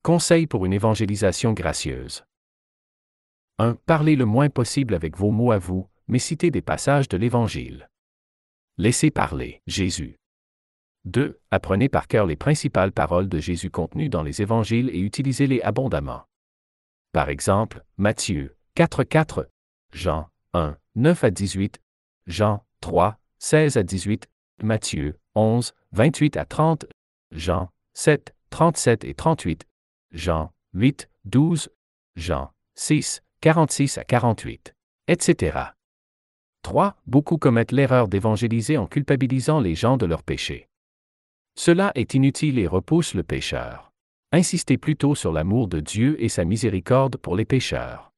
Conseil pour une évangélisation gracieuse. 1. Parlez le moins possible avec vos mots à vous, mais citez des passages de l'Évangile. Laissez parler Jésus. 2. Apprenez par cœur les principales paroles de Jésus contenues dans les Évangiles et utilisez-les abondamment. Par exemple, Matthieu 4:4, Jean 1, 9 à 18, Jean 3, 16 à 18, Matthieu 11, 28 à 30, Jean 7, 37 et 38, Jean 8, 12, Jean 6, 46 à 48, etc. 3. Beaucoup commettent l'erreur d'évangéliser en culpabilisant les gens de leurs péchés. Cela est inutile et repousse le pécheur. Insistez plutôt sur l'amour de Dieu et sa miséricorde pour les pécheurs.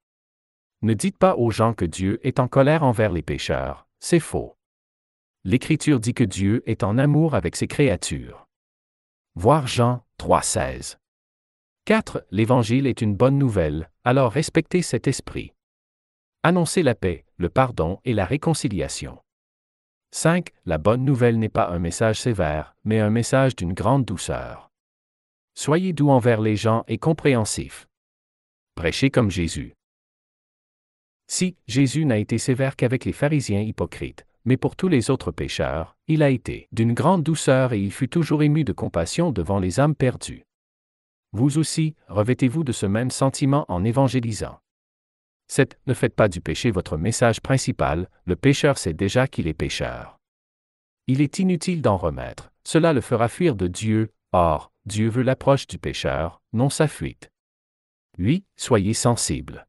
Ne dites pas aux gens que Dieu est en colère envers les pécheurs, c'est faux. L'Écriture dit que Dieu est en amour avec ses créatures. Voir Jean 3:16. 4. L'Évangile est une bonne nouvelle, alors respectez cet esprit. Annoncez la paix, le pardon et la réconciliation. 5. La bonne nouvelle n'est pas un message sévère, mais un message d'une grande douceur. Soyez doux envers les gens et compréhensifs. Prêchez comme Jésus. Si Jésus n'a été sévère qu'avec les pharisiens hypocrites, mais pour tous les autres pécheurs, il a été d'une grande douceur et il fut toujours ému de compassion devant les âmes perdues. Vous aussi, revêtez-vous de ce même sentiment en évangélisant. 7. Ne faites pas du péché votre message principal, le pécheur sait déjà qu'il est pécheur. Il est inutile d'en remettre, cela le fera fuir de Dieu, or, Dieu veut l'approche du pécheur, non sa fuite. 8. Soyez sensibles.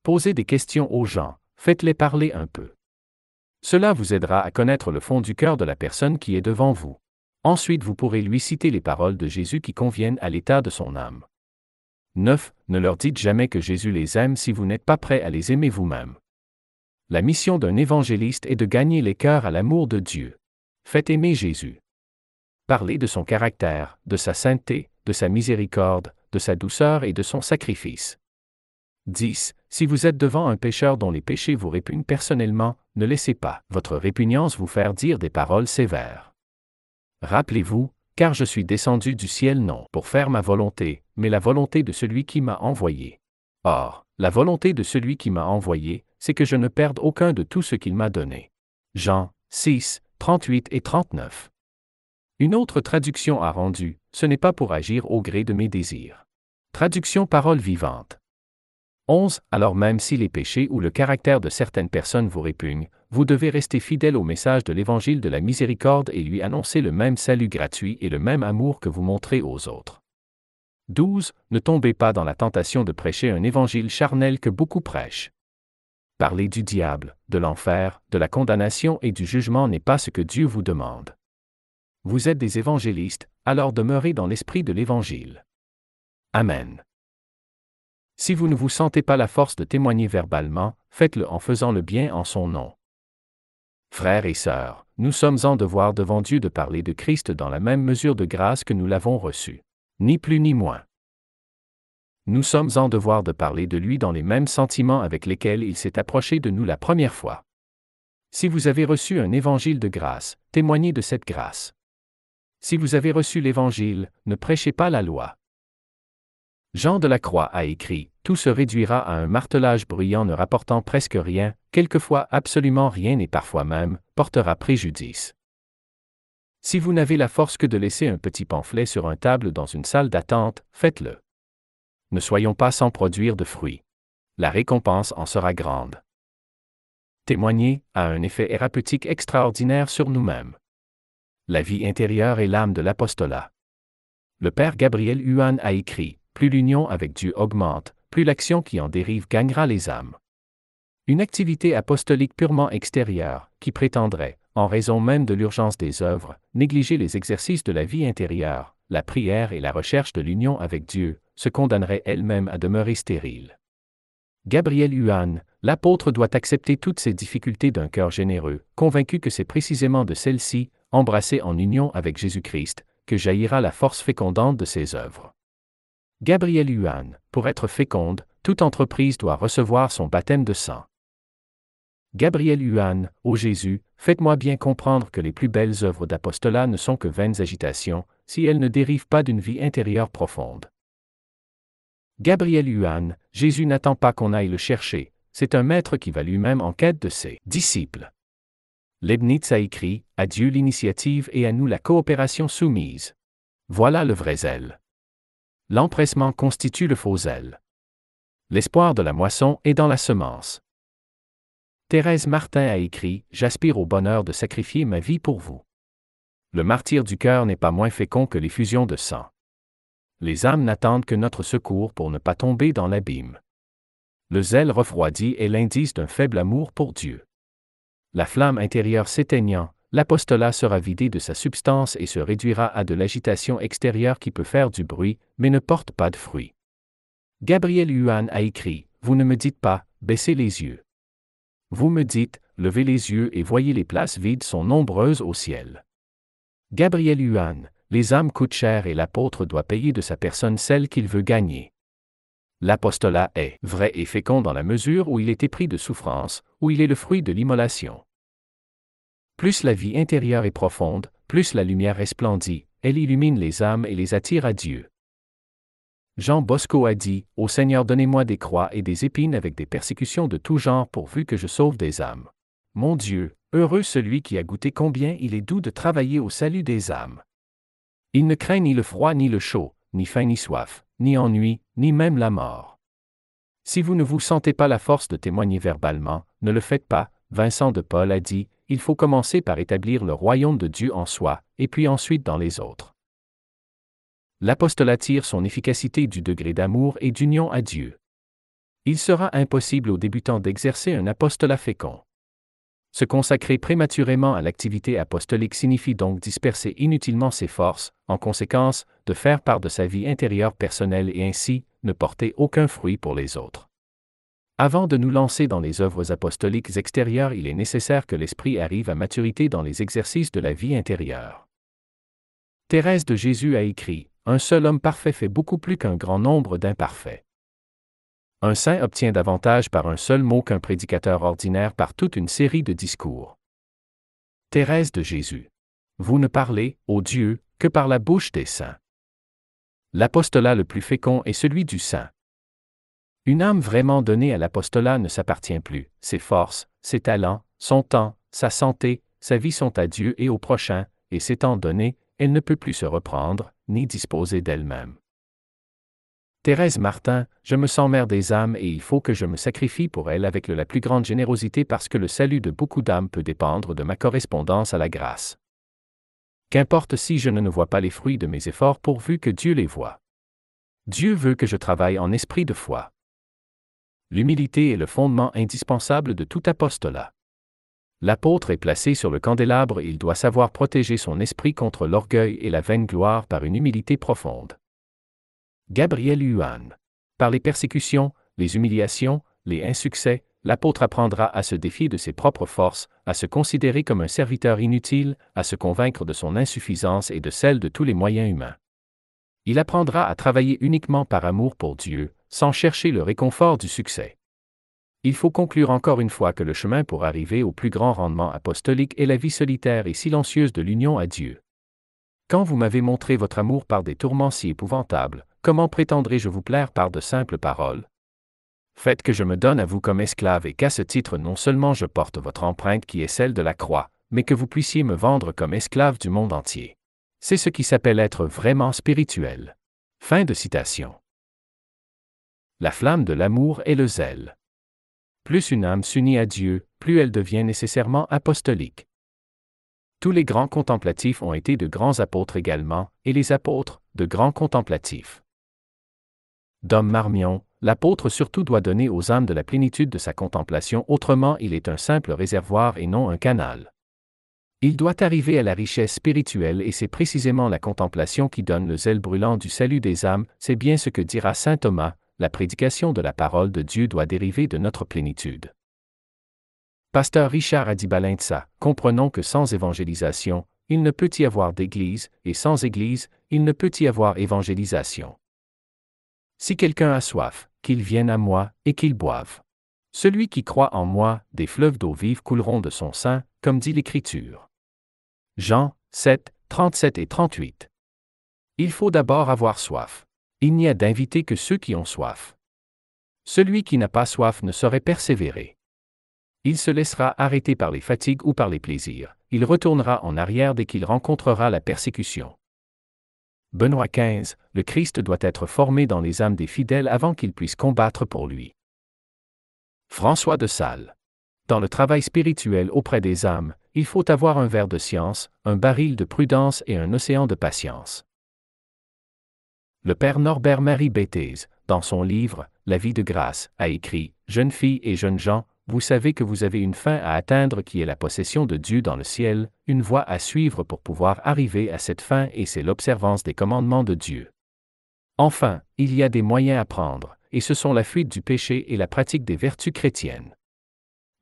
Posez des questions aux gens, faites-les parler un peu. Cela vous aidera à connaître le fond du cœur de la personne qui est devant vous. Ensuite vous pourrez lui citer les paroles de Jésus qui conviennent à l'état de son âme. 9. Ne leur dites jamais que Jésus les aime si vous n'êtes pas prêt à les aimer vous-même. La mission d'un évangéliste est de gagner les cœurs à l'amour de Dieu. Faites aimer Jésus. Parlez de son caractère, de sa sainteté, de sa miséricorde, de sa douceur et de son sacrifice. 10. Si vous êtes devant un pécheur dont les péchés vous répugnent personnellement, ne laissez pas votre répugnance vous faire dire des paroles sévères. Rappelez-vous, car je suis descendu du ciel non pour faire ma volonté, mais la volonté de celui qui m'a envoyé. Or, la volonté de celui qui m'a envoyé, c'est que je ne perde aucun de tout ce qu'il m'a donné. Jean 6, 38 et 39. Une autre traduction a rendu, ce n'est pas pour agir au gré de mes désirs. Traduction parole vivante. 11. Alors même si les péchés ou le caractère de certaines personnes vous répugnent, vous devez rester fidèle au message de l'Évangile de la miséricorde et lui annoncer le même salut gratuit et le même amour que vous montrez aux autres. 12. Ne tombez pas dans la tentation de prêcher un évangile charnel que beaucoup prêchent. Parler du diable, de l'enfer, de la condamnation et du jugement n'est pas ce que Dieu vous demande. Vous êtes des évangélistes, alors demeurez dans l'esprit de l'Évangile. Amen. Si vous ne vous sentez pas la force de témoigner verbalement, faites-le en faisant le bien en son nom. Frères et sœurs, nous sommes en devoir devant Dieu de parler de Christ dans la même mesure de grâce que nous l'avons reçu. Ni plus ni moins. Nous sommes en devoir de parler de lui dans les mêmes sentiments avec lesquels il s'est approché de nous la première fois. Si vous avez reçu un évangile de grâce, témoignez de cette grâce. Si vous avez reçu l'évangile, ne prêchez pas la loi. Jean de la Croix a écrit, « Tout se réduira à un martelage bruyant ne rapportant presque rien, quelquefois absolument rien et parfois même, portera préjudice. » Si vous n'avez la force que de laisser un petit pamphlet sur une table dans une salle d'attente, faites-le. Ne soyons pas sans produire de fruits. La récompense en sera grande. Témoigner a un effet thérapeutique extraordinaire sur nous-mêmes. La vie intérieure est l'âme de l'apostolat. Le père Gabriel Huan a écrit, « Plus l'union avec Dieu augmente, plus l'action qui en dérive gagnera les âmes. » Une activité apostolique purement extérieure, qui prétendrait, en raison même de l'urgence des œuvres, négliger les exercices de la vie intérieure, la prière et la recherche de l'union avec Dieu, se condamnerait elle-même à demeurer stérile. Gabriel Huan, l'apôtre doit accepter toutes ces difficultés d'un cœur généreux, convaincu que c'est précisément de celles-ci, embrassées en union avec Jésus-Christ, que jaillira la force fécondante de ses œuvres. Gabriel Huan, pour être féconde, toute entreprise doit recevoir son baptême de sang. Gabriel Huan, ô Jésus, faites-moi bien comprendre que les plus belles œuvres d'apostolat ne sont que vaines agitations, si elles ne dérivent pas d'une vie intérieure profonde. Gabriel Yuan, Jésus n'attend pas qu'on aille le chercher, c'est un maître qui va lui-même en quête de ses disciples. Leibniz a écrit, à Dieu l'initiative et à nous la coopération soumise. Voilà le vrai zèle. L'empressement constitue le faux zèle. L'espoir de la moisson est dans la semence. Thérèse Martin a écrit, j'aspire au bonheur de sacrifier ma vie pour vous. Le martyre du cœur n'est pas moins fécond que l'effusion de sang. Les âmes n'attendent que notre secours pour ne pas tomber dans l'abîme. Le zèle refroidi est l'indice d'un faible amour pour Dieu. La flamme intérieure s'éteignant, l'apostolat sera vidé de sa substance et se réduira à de l'agitation extérieure qui peut faire du bruit, mais ne porte pas de fruit. Gabriel Yuan a écrit, vous ne me dites pas, baissez les yeux. Vous me dites, levez les yeux et voyez les places vides sont nombreuses au ciel. Gabriel Yuan, les âmes coûtent cher et l'apôtre doit payer de sa personne celle qu'il veut gagner. L'apostolat est vrai et fécond dans la mesure où il est épris de souffrance, où il est le fruit de l'immolation. Plus la vie intérieure est profonde, plus la lumière resplendit, elle illumine les âmes et les attire à Dieu. Jean Bosco a dit, « Ô Seigneur, donnez-moi des croix et des épines avec des persécutions de tout genre pourvu que je sauve des âmes. Mon Dieu, heureux celui qui a goûté combien il est doux de travailler au salut des âmes. Il ne craint ni le froid ni le chaud, ni faim ni soif, ni ennui, ni même la mort. Si vous ne vous sentez pas la force de témoigner verbalement, ne le faites pas. » Vincent de Paul a dit, « Il faut commencer par établir le royaume de Dieu en soi, et puis ensuite dans les autres. » L'apostolat tire son efficacité du degré d'amour et d'union à Dieu. Il sera impossible aux débutants d'exercer un apostolat fécond. Se consacrer prématurément à l'activité apostolique signifie donc disperser inutilement ses forces, en conséquence, de faire part de sa vie intérieure personnelle et ainsi, ne porter aucun fruit pour les autres. Avant de nous lancer dans les œuvres apostoliques extérieures, il est nécessaire que l'esprit arrive à maturité dans les exercices de la vie intérieure. Thérèse de Jésus a écrit, « Un seul homme parfait fait beaucoup plus qu'un grand nombre d'imparfaits. » Un saint obtient davantage par un seul mot qu'un prédicateur ordinaire par toute une série de discours. Thérèse de Jésus. Vous ne parlez, ô Dieu, que par la bouche des saints. L'apostolat le plus fécond est celui du saint. Une âme vraiment donnée à l'apostolat ne s'appartient plus, ses forces, ses talents, son temps, sa santé, sa vie sont à Dieu et au prochain, et s'étant donnée, elle ne peut plus se reprendre, ni disposer d'elle-même. Thérèse Martin, je me sens mère des âmes et il faut que je me sacrifie pour elles avec la plus grande générosité parce que le salut de beaucoup d'âmes peut dépendre de ma correspondance à la grâce. Qu'importe si je ne vois pas les fruits de mes efforts pourvu que Dieu les voie. Dieu veut que je travaille en esprit de foi. L'humilité est le fondement indispensable de tout apostolat. L'apôtre est placé sur le candélabre et il doit savoir protéger son esprit contre l'orgueil et la vaine gloire par une humilité profonde. Gabriel Yuan. Par les persécutions, les humiliations, les insuccès, l'apôtre apprendra à se défier de ses propres forces, à se considérer comme un serviteur inutile, à se convaincre de son insuffisance et de celle de tous les moyens humains. Il apprendra à travailler uniquement par amour pour Dieu, sans chercher le réconfort du succès. Il faut conclure encore une fois que le chemin pour arriver au plus grand rendement apostolique est la vie solitaire et silencieuse de l'union à Dieu. Quand vous m'avez montré votre amour par des tourments si épouvantables, comment prétendrai-je vous plaire par de simples paroles? Faites que je me donne à vous comme esclave et qu'à ce titre non seulement je porte votre empreinte qui est celle de la croix, mais que vous puissiez me vendre comme esclave du monde entier. C'est ce qui s'appelle être vraiment spirituel. Fin de citation. La flamme de l'amour est le zèle. Plus une âme s'unit à Dieu, plus elle devient nécessairement apostolique. Tous les grands contemplatifs ont été de grands apôtres également, et les apôtres, de grands contemplatifs. Dom Marmion, l'apôtre surtout doit donner aux âmes de la plénitude de sa contemplation, autrement il est un simple réservoir et non un canal. Il doit arriver à la richesse spirituelle et c'est précisément la contemplation qui donne le zèle brûlant du salut des âmes, c'est bien ce que dira saint Thomas, la prédication de la parole de Dieu doit dériver de notre plénitude. Pasteur Richard Adibalintsa, comprenons que sans évangélisation, il ne peut y avoir d'église, et sans église, il ne peut y avoir évangélisation. Si quelqu'un a soif, qu'il vienne à moi, et qu'il boive. Celui qui croit en moi, des fleuves d'eau vive couleront de son sein, comme dit l'Écriture. Jean 7, 37 et 38. Il faut d'abord avoir soif. Il n'y a d'invités que ceux qui ont soif. Celui qui n'a pas soif ne saurait persévérer. Il se laissera arrêter par les fatigues ou par les plaisirs, il retournera en arrière dès qu'il rencontrera la persécution. Benoît XV, le Christ doit être formé dans les âmes des fidèles avant qu'ils puissent combattre pour lui. François de Sales. Dans le travail spirituel auprès des âmes, il faut avoir un verre de science, un baril de prudence et un océan de patience. Le père Norbert-Marie Béthèse, dans son livre « La vie de grâce », a écrit « Jeunes filles et jeunes gens, vous savez que vous avez une fin à atteindre qui est la possession de Dieu dans le ciel, une voie à suivre pour pouvoir arriver à cette fin et c'est l'observance des commandements de Dieu. Enfin, il y a des moyens à prendre, et ce sont la fuite du péché et la pratique des vertus chrétiennes.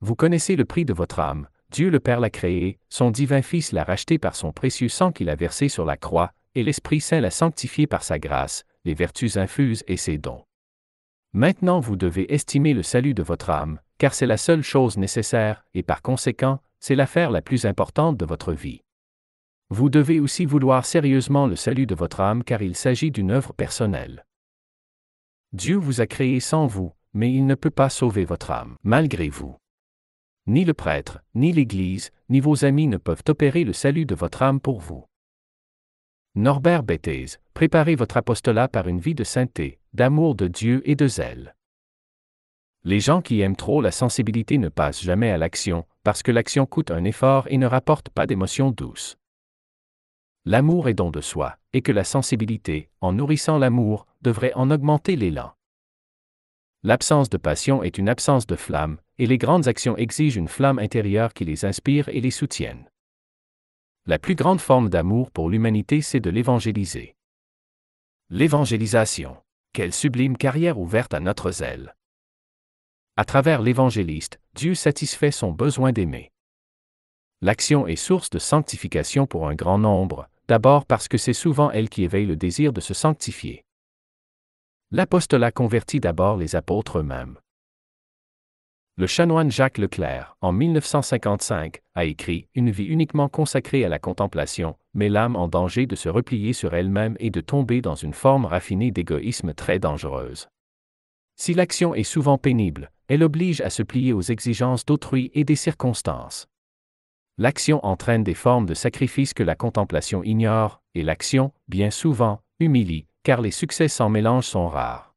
Vous connaissez le prix de votre âme, Dieu le Père l'a créé, son divin Fils l'a racheté par son précieux sang qu'il a versé sur la croix, et l'Esprit Saint l'a sanctifié par sa grâce, les vertus infuses et ses dons. Maintenant vous devez estimer le salut de votre âme, car c'est la seule chose nécessaire, et par conséquent, c'est l'affaire la plus importante de votre vie. Vous devez aussi vouloir sérieusement le salut de votre âme car il s'agit d'une œuvre personnelle. Dieu vous a créé sans vous, mais il ne peut pas sauver votre âme, malgré vous. Ni le prêtre, ni l'Église, ni vos amis ne peuvent opérer le salut de votre âme pour vous. Norbert Béthèse, préparez votre apostolat par une vie de sainteté, d'amour de Dieu et de zèle. Les gens qui aiment trop la sensibilité ne passent jamais à l'action, parce que l'action coûte un effort et ne rapporte pas d'émotions douces. L'amour est don de soi, et que la sensibilité, en nourrissant l'amour, devrait en augmenter l'élan. L'absence de passion est une absence de flamme, et les grandes actions exigent une flamme intérieure qui les inspire et les soutienne. La plus grande forme d'amour pour l'humanité, c'est de l'évangéliser. L'évangélisation. Quelle sublime carrière ouverte à notre zèle. À travers l'évangéliste, Dieu satisfait son besoin d'aimer. L'action est source de sanctification pour un grand nombre, d'abord parce que c'est souvent elle qui éveille le désir de se sanctifier. L'apostolat convertit d'abord les apôtres eux-mêmes. Le chanoine Jacques Leclerc, en 1955, a écrit « Une vie uniquement consacrée à la contemplation, met l'âme en danger de se replier sur elle-même et de tomber dans une forme raffinée d'égoïsme très dangereuse. Si l'action est souvent pénible, elle oblige à se plier aux exigences d'autrui et des circonstances. L'action entraîne des formes de sacrifice que la contemplation ignore, et l'action, bien souvent, humilie, car les succès sans mélange sont rares.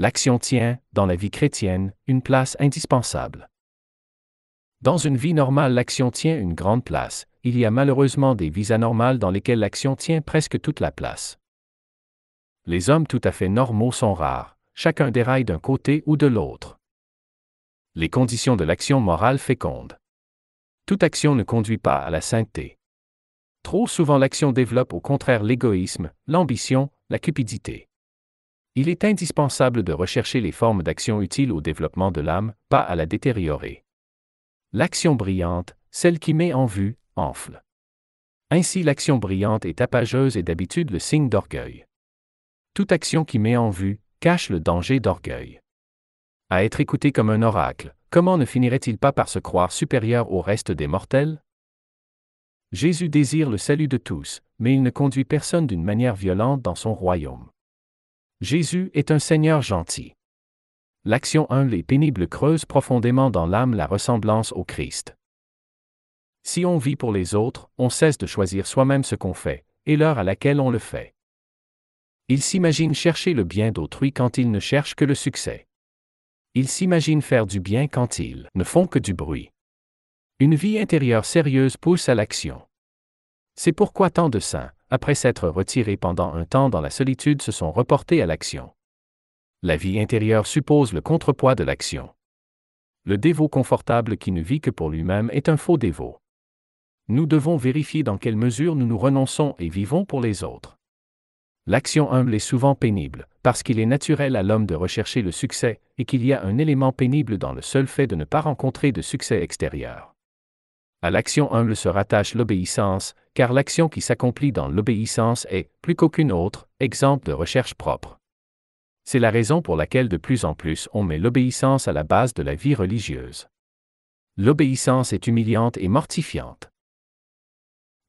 L'action tient, dans la vie chrétienne, une place indispensable. Dans une vie normale, l'action tient une grande place, il y a malheureusement des vies anormales dans lesquelles l'action tient presque toute la place. Les hommes tout à fait normaux sont rares, chacun déraille d'un côté ou de l'autre. Les conditions de l'action morale féconde. Toute action ne conduit pas à la sainteté. Trop souvent l'action développe au contraire l'égoïsme, l'ambition, la cupidité. Il est indispensable de rechercher les formes d'action utiles au développement de l'âme, pas à la détériorer. L'action brillante, celle qui met en vue, enfle. Ainsi l'action brillante est tapageuse et d'habitude le signe d'orgueil. Toute action qui met en vue, cache le danger d'orgueil. À être écouté comme un oracle, comment ne finirait-il pas par se croire supérieur au reste des mortels? Jésus désire le salut de tous, mais il ne conduit personne d'une manière violente dans son royaume. Jésus est un Seigneur gentil. L'action humble et pénible creuse profondément dans l'âme la ressemblance au Christ. Si on vit pour les autres, on cesse de choisir soi-même ce qu'on fait, et l'heure à laquelle on le fait. Il s'imagine chercher le bien d'autrui quand il ne cherche que le succès. Ils s'imaginent faire du bien quand ils ne font que du bruit. Une vie intérieure sérieuse pousse à l'action. C'est pourquoi tant de saints, après s'être retirés pendant un temps dans la solitude, se sont reportés à l'action. La vie intérieure suppose le contrepoids de l'action. Le dévot confortable qui ne vit que pour lui-même est un faux dévot. Nous devons vérifier dans quelle mesure nous nous renonçons et vivons pour les autres. L'action humble est souvent pénible, parce qu'il est naturel à l'homme de rechercher le succès, et qu'il y a un élément pénible dans le seul fait de ne pas rencontrer de succès extérieur. À l'action humble se rattache l'obéissance, car l'action qui s'accomplit dans l'obéissance est, plus qu'aucune autre, exemple de recherche propre. C'est la raison pour laquelle de plus en plus on met l'obéissance à la base de la vie religieuse. L'obéissance est humiliante et mortifiante.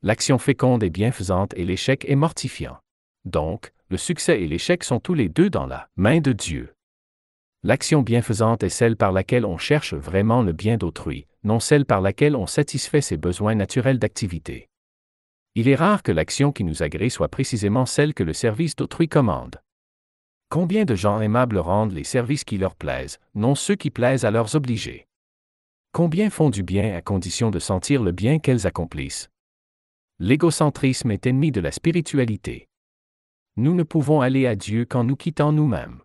L'action féconde est bienfaisante et l'échec est mortifiant. Donc, le succès et l'échec sont tous les deux dans la main de Dieu. L'action bienfaisante est celle par laquelle on cherche vraiment le bien d'autrui, non celle par laquelle on satisfait ses besoins naturels d'activité. Il est rare que l'action qui nous agrée soit précisément celle que le service d'autrui commande. Combien de gens aimables rendent les services qui leur plaisent, non ceux qui plaisent à leurs obligés? Combien font du bien à condition de sentir le bien qu'elles accomplissent? L'égocentrisme est ennemi de la spiritualité. Nous ne pouvons aller à Dieu qu'en nous quittant nous-mêmes.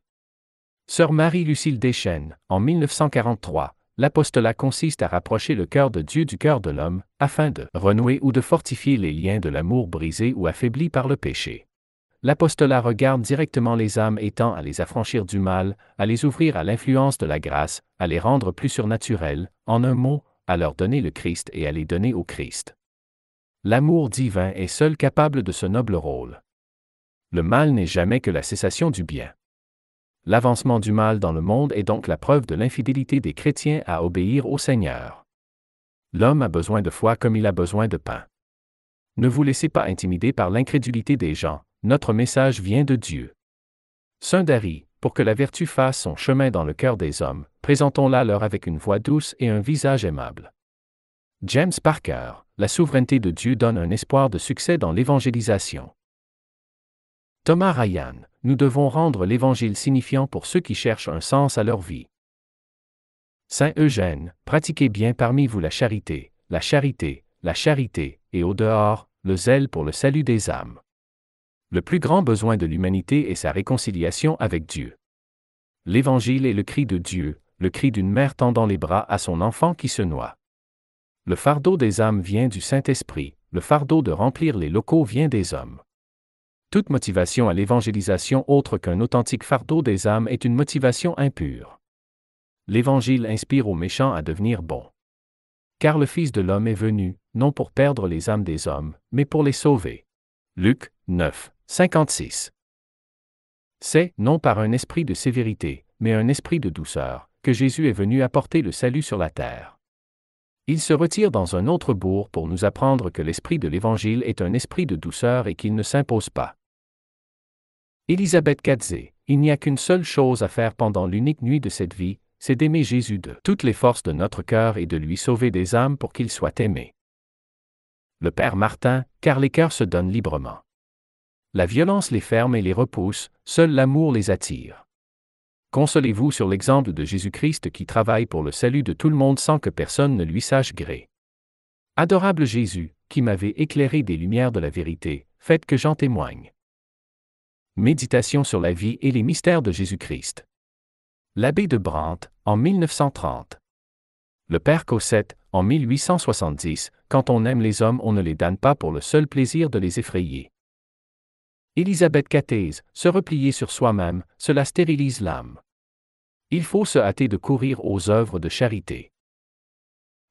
Sœur Marie-Lucille Deschênes, en 1943, l'apostolat consiste à rapprocher le cœur de Dieu du cœur de l'homme, afin de renouer ou de fortifier les liens de l'amour brisés ou affaiblis par le péché. L'apostolat regarde directement les âmes et tend à les affranchir du mal, à les ouvrir à l'influence de la grâce, à les rendre plus surnaturelles, en un mot, à leur donner le Christ et à les donner au Christ. L'amour divin est seul capable de ce noble rôle. Le mal n'est jamais que la cessation du bien. L'avancement du mal dans le monde est donc la preuve de l'infidélité des chrétiens à obéir au Seigneur. L'homme a besoin de foi comme il a besoin de pain. Ne vous laissez pas intimider par l'incrédulité des gens, notre message vient de Dieu. Saint Dari, pour que la vertu fasse son chemin dans le cœur des hommes, présentons-la leur avec une voix douce et un visage aimable. James Parker, la souveraineté de Dieu donne un espoir de succès dans l'évangélisation. Thomas Ryan, nous devons rendre l'Évangile signifiant pour ceux qui cherchent un sens à leur vie. Saint Eugène, pratiquez bien parmi vous la charité, et au dehors, le zèle pour le salut des âmes. Le plus grand besoin de l'humanité est sa réconciliation avec Dieu. L'Évangile est le cri de Dieu, le cri d'une mère tendant les bras à son enfant qui se noie. Le fardeau des âmes vient du Saint-Esprit, le fardeau de remplir les locaux vient des hommes. Toute motivation à l'évangélisation autre qu'un authentique fardeau des âmes est une motivation impure. L'Évangile inspire aux méchants à devenir bons. Car le Fils de l'homme est venu, non pour perdre les âmes des hommes, mais pour les sauver. Luc 9, 56. C'est, non par un esprit de sévérité, mais un esprit de douceur, que Jésus est venu apporter le salut sur la terre. Il se retire dans un autre bourg pour nous apprendre que l'esprit de l'Évangile est un esprit de douceur et qu'il ne s'impose pas. Élisabeth Kadzé, il n'y a qu'une seule chose à faire pendant l'unique nuit de cette vie, c'est d'aimer Jésus de toutes les forces de notre cœur et de lui sauver des âmes pour qu'il soit aimé. Le Père Martin, car les cœurs se donnent librement. La violence les ferme et les repousse, seul l'amour les attire. Consolez-vous sur l'exemple de Jésus-Christ qui travaille pour le salut de tout le monde sans que personne ne lui sache gré. Adorable Jésus, qui m'avez éclairé des lumières de la vérité, faites que j'en témoigne. Méditation sur la vie et les mystères de Jésus-Christ. L'abbé de Brandt, en 1930. Le père Cossette, en 1870, quand on aime les hommes on ne les damne pas pour le seul plaisir de les effrayer. Élisabeth Cathèse, se replier sur soi-même, cela stérilise l'âme. Il faut se hâter de courir aux œuvres de charité.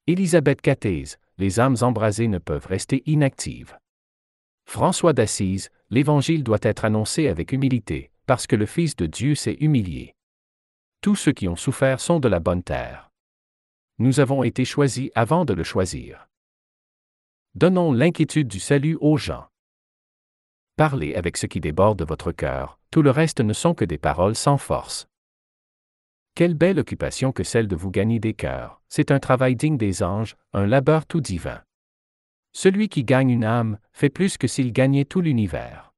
Élisabeth Cathèse, les âmes embrasées ne peuvent rester inactives. François d'Assise, l'Évangile doit être annoncé avec humilité, parce que le Fils de Dieu s'est humilié. Tous ceux qui ont souffert sont de la bonne terre. Nous avons été choisis avant de le choisir. Donnons l'inquiétude du salut aux gens. Parlez avec ce qui déborde de votre cœur, tout le reste ne sont que des paroles sans force. Quelle belle occupation que celle de vous gagner des cœurs, c'est un travail digne des anges, un labeur tout divin. Celui qui gagne une âme, fait plus que s'il gagnait tout l'univers.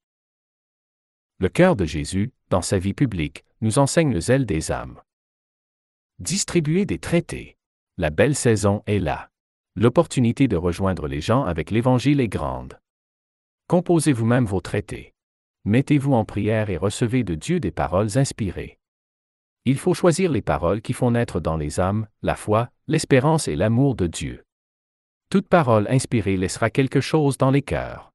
Le cœur de Jésus, dans sa vie publique, nous enseigne le zèle des âmes. Distribuer des traités. La belle saison est là. L'opportunité de rejoindre les gens avec l'Évangile est grande. Composez vous-même vos traités. Mettez-vous en prière et recevez de Dieu des paroles inspirées. Il faut choisir les paroles qui font naître dans les âmes la foi, l'espérance et l'amour de Dieu. Toute parole inspirée laissera quelque chose dans les cœurs.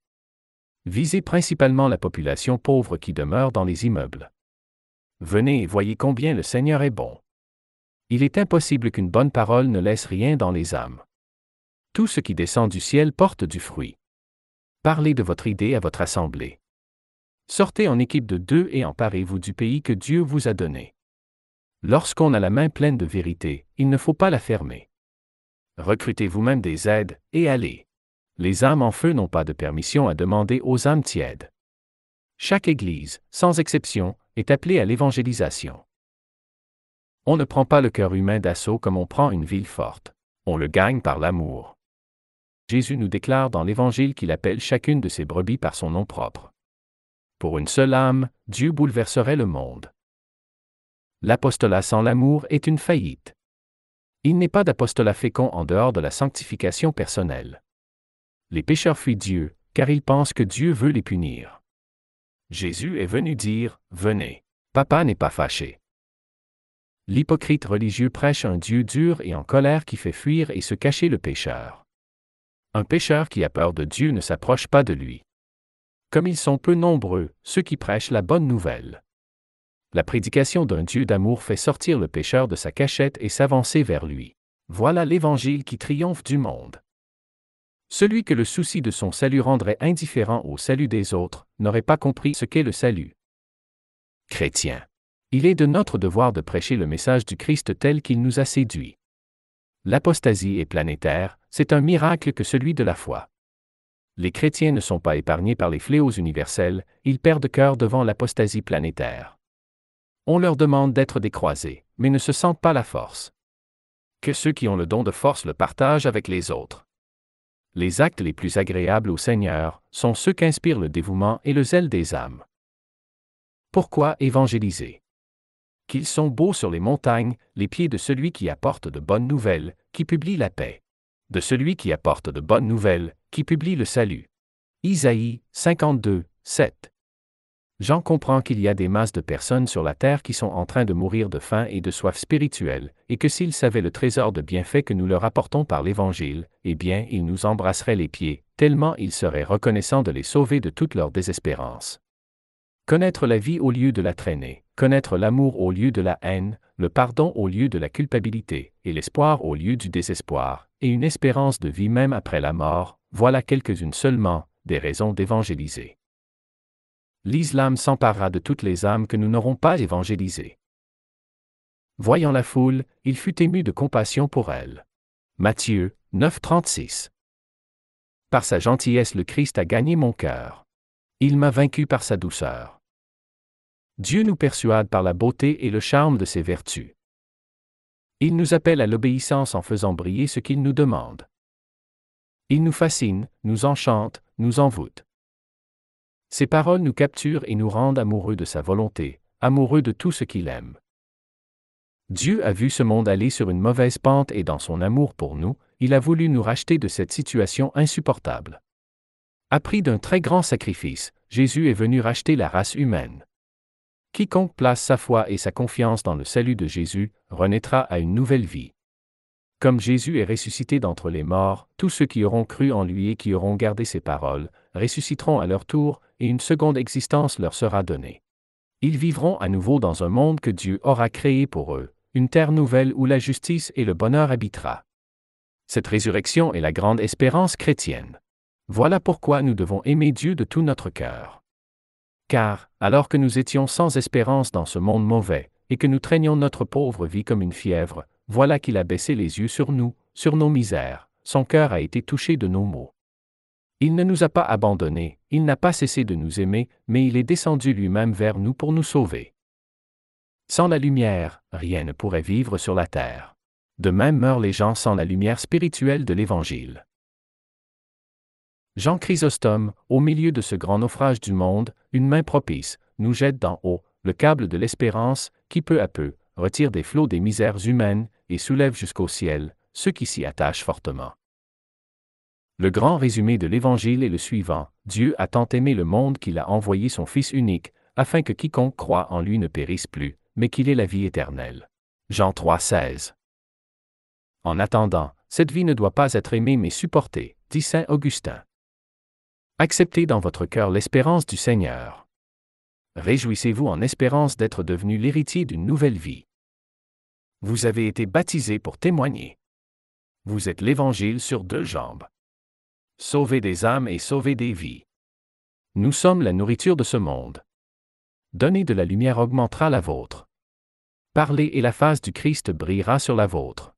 Visez principalement la population pauvre qui demeure dans les immeubles. Venez et voyez combien le Seigneur est bon. Il est impossible qu'une bonne parole ne laisse rien dans les âmes. Tout ce qui descend du ciel porte du fruit. Parlez de votre idée à votre assemblée. Sortez en équipe de 2 et emparez-vous du pays que Dieu vous a donné. Lorsqu'on a la main pleine de vérité, il ne faut pas la fermer. Recrutez vous-même des aides, et allez. Les âmes en feu n'ont pas de permission à demander aux âmes tièdes. Chaque Église, sans exception, est appelée à l'évangélisation. On ne prend pas le cœur humain d'assaut comme on prend une ville forte. On le gagne par l'amour. Jésus nous déclare dans l'Évangile qu'il appelle chacune de ses brebis par son nom propre. Pour une seule âme, Dieu bouleverserait le monde. L'apostolat sans l'amour est une faillite. Il n'est pas d'apostolat fécond en dehors de la sanctification personnelle. Les pécheurs fuient Dieu, car ils pensent que Dieu veut les punir. Jésus est venu dire, « Venez. Papa n'est pas fâché. » L'hypocrite religieux prêche un Dieu dur et en colère qui fait fuir et se cacher le pécheur. Un pécheur qui a peur de Dieu ne s'approche pas de lui. Comme ils sont peu nombreux, ceux qui prêchent la bonne nouvelle. La prédication d'un Dieu d'amour fait sortir le pécheur de sa cachette et s'avancer vers lui. Voilà l'Évangile qui triomphe du monde. Celui que le souci de son salut rendrait indifférent au salut des autres, n'aurait pas compris ce qu'est le salut. Chrétien. Il est de notre devoir de prêcher le message du Christ tel qu'il nous a séduits. L'apostasie est planétaire, c'est un miracle que celui de la foi. Les chrétiens ne sont pas épargnés par les fléaux universels, ils perdent cœur devant l'apostasie planétaire. On leur demande d'être décroisés, mais ne se sentent pas la force. Que ceux qui ont le don de force le partagent avec les autres. Les actes les plus agréables au Seigneur sont ceux qu'inspirent le dévouement et le zèle des âmes. Pourquoi évangéliser? Qu'ils sont beaux sur les montagnes, les pieds de celui qui apporte de bonnes nouvelles, qui publie la paix. De celui qui apporte de bonnes nouvelles, qui publie le salut. Isaïe 52, 7. Jean comprend qu'il y a des masses de personnes sur la terre qui sont en train de mourir de faim et de soif spirituelle, et que s'ils savaient le trésor de bienfaits que nous leur apportons par l'Évangile, eh bien, ils nous embrasseraient les pieds, tellement ils seraient reconnaissants de les sauver de toute leur désespérance. Connaître la vie au lieu de la traîner, connaître l'amour au lieu de la haine, le pardon au lieu de la culpabilité, et l'espoir au lieu du désespoir, et une espérance de vie même après la mort, voilà quelques-unes seulement, des raisons d'évangéliser. L'islam s'emparera de toutes les âmes que nous n'aurons pas évangélisées. Voyant la foule, il fut ému de compassion pour elle. Matthieu 9, 36. Par sa gentillesse le Christ a gagné mon cœur. Il m'a vaincu par sa douceur. Dieu nous persuade par la beauté et le charme de ses vertus. Il nous appelle à l'obéissance en faisant briller ce qu'il nous demande. Il nous fascine, nous enchante, nous envoûte. Ses paroles nous capturent et nous rendent amoureux de sa volonté, amoureux de tout ce qu'il aime. Dieu a vu ce monde aller sur une mauvaise pente et dans son amour pour nous, il a voulu nous racheter de cette situation insupportable. À prix d'un très grand sacrifice, Jésus est venu racheter la race humaine. Quiconque place sa foi et sa confiance dans le salut de Jésus, renaîtra à une nouvelle vie. Comme Jésus est ressuscité d'entre les morts, tous ceux qui auront cru en lui et qui auront gardé ses paroles, ressusciteront à leur tour, et une seconde existence leur sera donnée. Ils vivront à nouveau dans un monde que Dieu aura créé pour eux, une terre nouvelle où la justice et le bonheur habitera. Cette résurrection est la grande espérance chrétienne. Voilà pourquoi nous devons aimer Dieu de tout notre cœur. Car, alors que nous étions sans espérance dans ce monde mauvais, et que nous traînions notre pauvre vie comme une fièvre, voilà qu'il a baissé les yeux sur nous, sur nos misères, son cœur a été touché de nos maux. Il ne nous a pas abandonnés, il n'a pas cessé de nous aimer, mais il est descendu lui-même vers nous pour nous sauver. Sans la lumière, rien ne pourrait vivre sur la terre. De même meurent les gens sans la lumière spirituelle de l'Évangile. Jean Chrysostome, au milieu de ce grand naufrage du monde, une main propice, nous jette d'en haut, le câble de l'espérance, qui peu à peu, retire des flots des misères humaines, et soulève jusqu'au ciel, ceux qui s'y attachent fortement. Le grand résumé de l'Évangile est le suivant: Dieu a tant aimé le monde qu'il a envoyé son Fils unique, afin que quiconque croit en lui ne périsse plus, mais qu'il ait la vie éternelle. Jean 3, 16. En attendant, cette vie ne doit pas être aimée mais supportée, dit saint Augustin. Acceptez dans votre cœur l'espérance du Seigneur. Réjouissez-vous en espérance d'être devenu l'héritier d'une nouvelle vie. Vous avez été baptisé pour témoigner. Vous êtes l'Évangile sur deux jambes. Sauver des âmes et sauver des vies. Nous sommes la nourriture de ce monde. Donner de la lumière augmentera la vôtre. Parler et la face du Christ brillera sur la vôtre.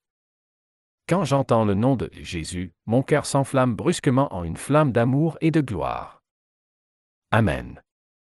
Quand j'entends le nom de Jésus, mon cœur s'enflamme brusquement en une flamme d'amour et de gloire. Amen.